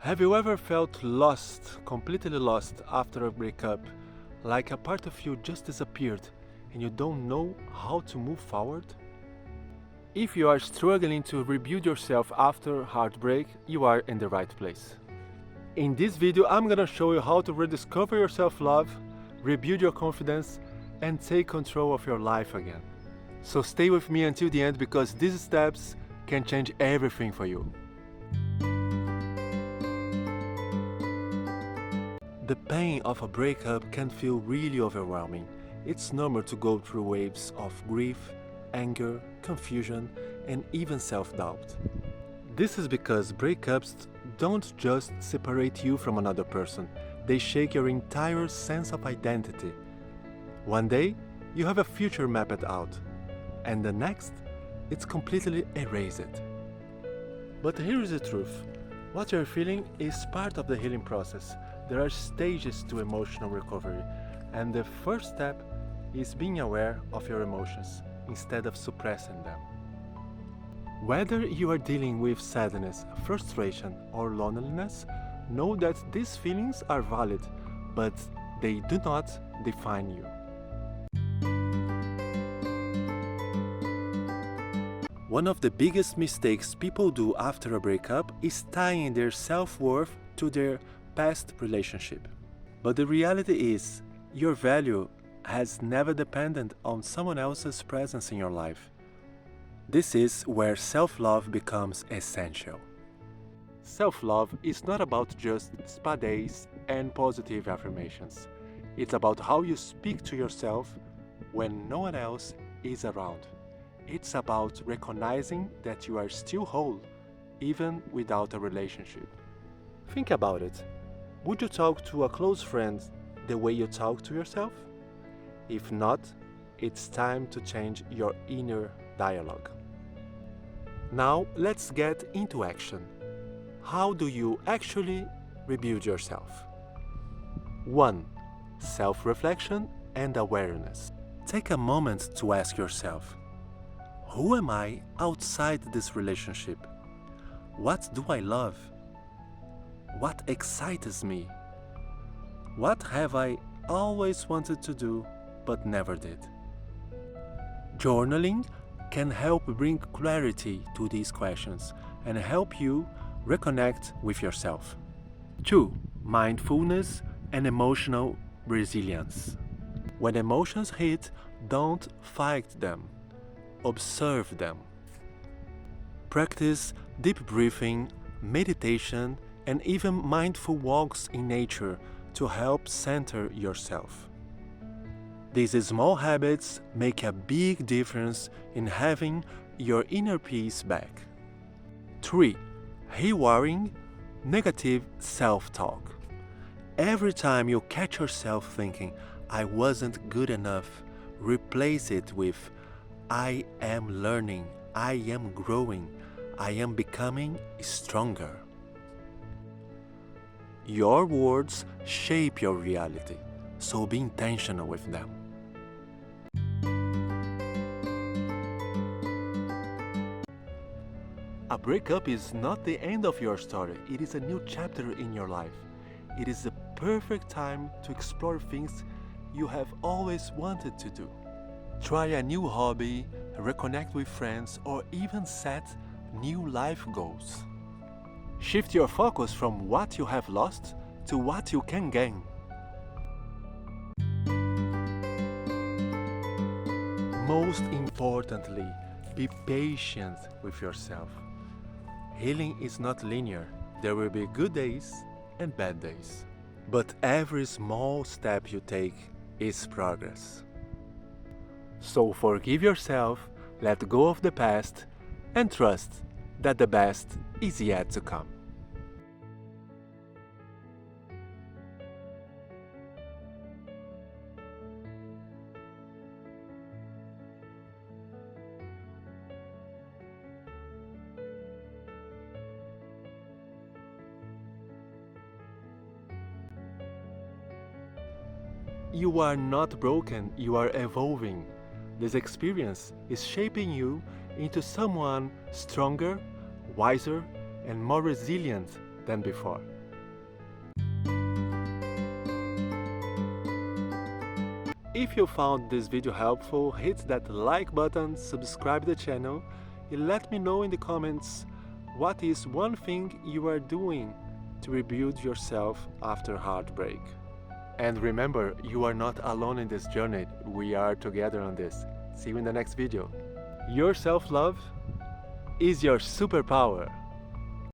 Have you ever felt lost, completely lost after a breakup? Like a part of you just disappeared and you don't know how to move forward? If you are struggling to rebuild yourself after heartbreak, you are in the right place. In this video, I'm gonna show you how to rediscover your self-love, rebuild your confidence, and take control of your life again. So stay with me until the end because these steps can change everything for you. The pain of a breakup can feel really overwhelming. It's normal to go through waves of grief, anger, confusion, and even self-doubt. This is because breakups don't just separate you from another person, they shake your entire sense of identity. One day, you have a future mapped out, and the next, it's completely erased. But here is the truth. What you're feeling is part of the healing process. There are stages to emotional recovery, and the first step is being aware of your emotions instead of suppressing them. Whether you are dealing with sadness, frustration, or loneliness, know that these feelings are valid, but they do not define you. One of the biggest mistakes people do after a breakup is tying their self-worth to their past relationship. But the reality is, your value has never depended on someone else's presence in your life. This is where self-love becomes essential. Self-love is not about just spa days and positive affirmations. It's about how you speak to yourself when no one else is around. It's about recognizing that you are still whole, even without a relationship. Think about it. Would you talk to a close friend the way you talk to yourself? If not, it's time to change your inner dialogue. Now, let's get into action. How do you actually rebuild yourself? 1. Self-reflection and awareness. Take a moment to ask yourself, who am I outside this relationship? What do I love? What excites me? What have I always wanted to do but never did? Journaling can help bring clarity to these questions and help you reconnect with yourself. 2. Mindfulness and emotional resilience. When emotions hit, don't fight them. Observe them. Practice deep breathing, meditation, and even mindful walks in nature to help center yourself. These small habits make a big difference in having your inner peace back. 3. Rewiring negative self-talk. Every time you catch yourself thinking, I wasn't good enough, replace it with, I am learning, I am growing, I am becoming stronger. Your words shape your reality, so be intentional with them. A breakup is not the end of your story, it is a new chapter in your life. It is the perfect time to explore things you have always wanted to do. Try a new hobby, reconnect with friends, or even set new life goals. Shift your focus from what you have lost to what you can gain. Most importantly, be patient with yourself. Healing is not linear. There will be good days and bad days. But every small step you take is progress. So forgive yourself, let go of the past, and trust that the best is yet to come. You are not broken, you are evolving. This experience is shaping you into someone stronger, wiser, and more resilient than before. If you found this video helpful, hit that like button, subscribe the channel, and let me know in the comments what is one thing you are doing to rebuild yourself after heartbreak. And remember, you are not alone in this journey. We are together on this. See you in the next video. Your self-love is your superpower.